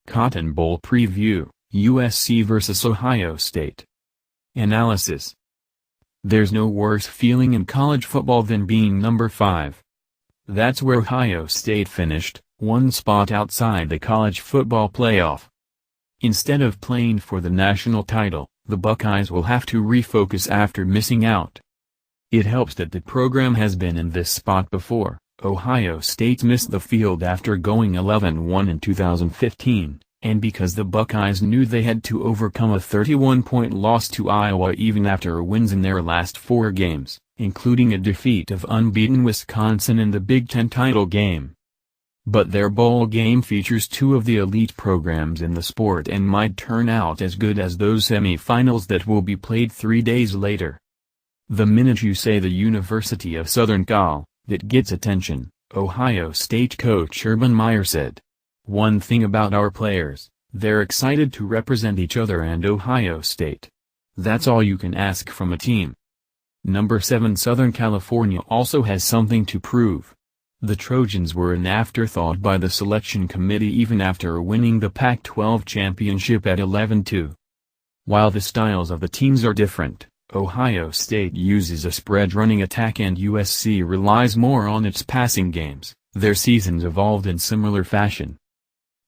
Cotton Bowl Preview, USC vs Ohio State. Analysis. There's no worse feeling in college football than being number 5. That's where Ohio State finished, one spot outside the college football playoff. Instead of playing for the national title, the Buckeyes will have to refocus after missing out. It helps that the program has been in this spot before. Ohio State missed the field after going 11-1 in 2015, and because the Buckeyes knew they had to overcome a 31-point loss to Iowa even after wins in their last 4 games, including a defeat of unbeaten Wisconsin in the Big Ten title game. But their bowl game features 2 of the elite programs in the sport and might turn out as good as those semifinals that will be played 3 days later. The minute you say the University of Southern Cal, that gets attention, Ohio State coach Urban Meyer said. One thing about our players, they're excited to represent each other and Ohio State. That's all you can ask from a team. Number 7 Southern California also has something to prove. The Trojans were an afterthought by the selection committee even after winning the Pac-12 championship at 11-2. While the styles of the teams are different, Ohio State uses a spread-running attack and USC relies more on its passing games. Their seasons evolved in similar fashion.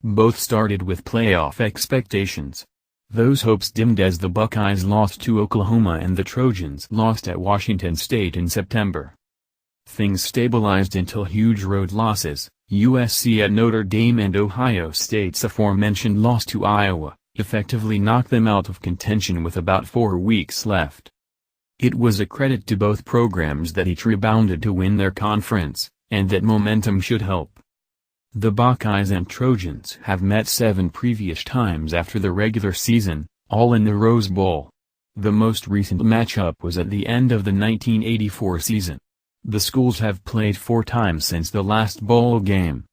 Both started with playoff expectations. Those hopes dimmed as the Buckeyes lost to Oklahoma and the Trojans lost at Washington State in September. Things stabilized until huge road losses, USC at Notre Dame and Ohio State's aforementioned loss to Iowa, effectively knocked them out of contention with about 4 weeks left. It was a credit to both programs that each rebounded to win their conference, and that momentum should help. The Buckeyes and Trojans have met 7 previous times after the regular season, all in the Rose Bowl. The most recent matchup was at the end of the 1984 season. The schools have played 4 times since the last bowl game.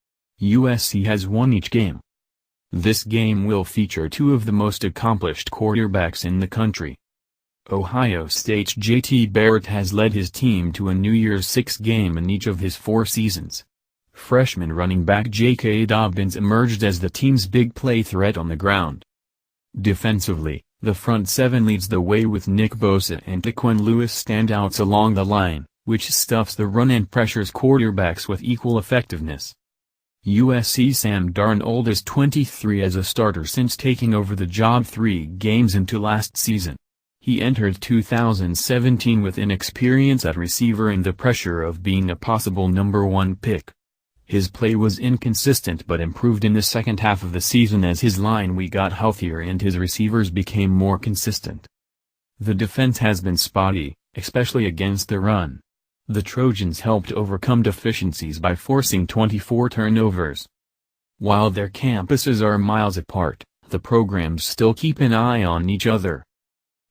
USC has won each game. This game will feature 2 of the most accomplished quarterbacks in the country. Ohio State's J.T. Barrett has led his team to a New Year's Six game in each of his 4 seasons. Freshman running back J.K. Dobbins emerged as the team's big play threat on the ground. Defensively, the front 7 leads the way with Nick Bosa and Taquan Lewis standouts along the line, which stuffs the run and pressures quarterbacks with equal effectiveness. USC Sam Darnold is 23 as a starter since taking over the job 3 games into last season. He entered 2017 with inexperience at receiver and the pressure of being a possible number 1 pick. His play was inconsistent but improved in the second half of the season as his line got healthier and his receivers became more consistent. The defense has been spotty, especially against the run. The Trojans helped overcome deficiencies by forcing 24 turnovers. While their campuses are miles apart, the programs still keep an eye on each other.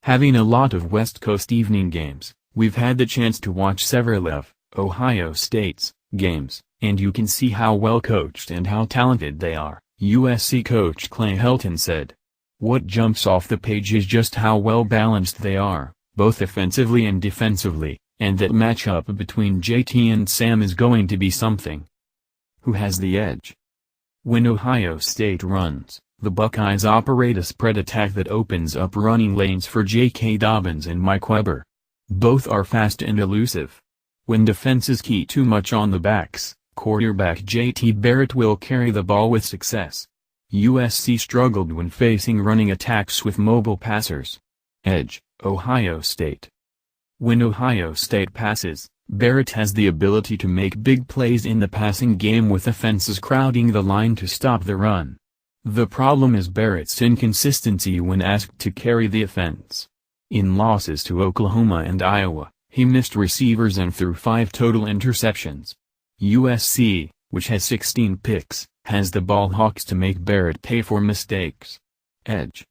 Having a lot of West Coast evening games, we've had the chance to watch several of Ohio State's games, and you can see how well coached and how talented they are, USC coach Clay Helton said. What jumps off the page is just how well balanced they are, both offensively and defensively, and that matchup between JT and Sam is going to be something. Who has the edge? When Ohio State runs, the Buckeyes operate a spread attack that opens up running lanes for J.K. Dobbins and Mike Weber. Both are fast and elusive. When defenses key too much on the backs, quarterback J.T. Barrett will carry the ball with success. USC struggled when facing running attacks with mobile passers. Edge, Ohio State. When Ohio State passes, Barrett has the ability to make big plays in the passing game with offenses crowding the line to stop the run. The problem is Barrett's inconsistency when asked to carry the offense. In losses to Oklahoma and Iowa, he missed receivers and threw 5 total interceptions. USC, which has 16 picks, has the ball hawks to make Barrett pay for mistakes. Edge.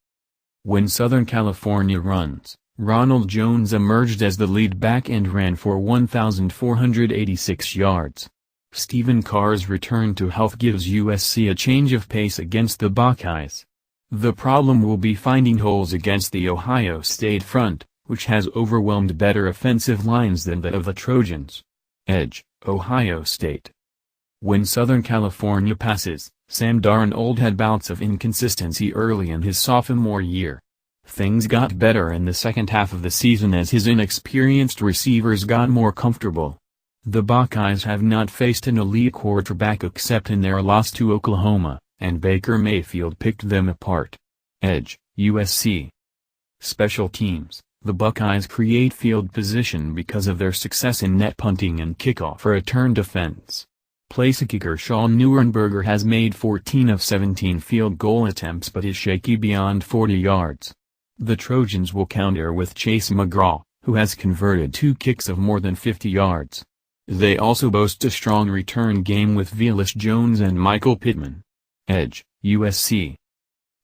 When Southern California runs, Ronald Jones emerged as the lead back and ran for 1,486 yards. Stephen Carr's return to health gives USC a change of pace against the Buckeyes. The problem will be finding holes against the Ohio State front, which has overwhelmed better offensive lines than that of the Trojans. Edge, Ohio State. When Southern California passes, Sam Darnold had bouts of inconsistency early in his sophomore year. Things got better in the second half of the season as his inexperienced receivers got more comfortable. The Buckeyes have not faced an elite quarterback except in their loss to Oklahoma, and Baker Mayfield picked them apart. Edge, USC. Special teams. The Buckeyes create field position because of their success in net punting and kickoff return defense. Place kicker Sean Neurenberger has made 14 of 17 field goal attempts but is shaky beyond 40 yards. The Trojans will counter with Chase McGraw, who has converted 2 kicks of more than 50 yards. They also boast a strong return game with Velus Jones and Michael Pittman. Edge, USC.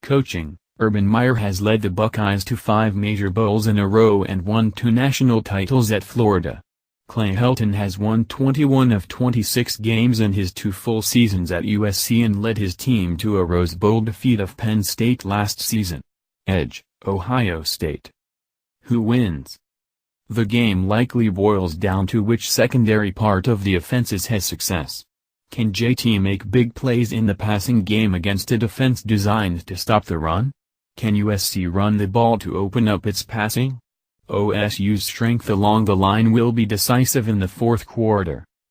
Coaching. Urban Meyer has led the Buckeyes to 5 major bowls in a row and won 2 national titles at Florida. Clay Helton has won 21 of 26 games in his 2 full seasons at USC and led his team to a Rose Bowl defeat of Penn State last season. Edge, Ohio State. Who wins? The game likely boils down to which secondary part of the offenses has success. Can JT make big plays in the passing game against a defense designed to stop the run? Can USC run the ball to open up its passing? OSU's strength along the line will be decisive in the fourth quarter.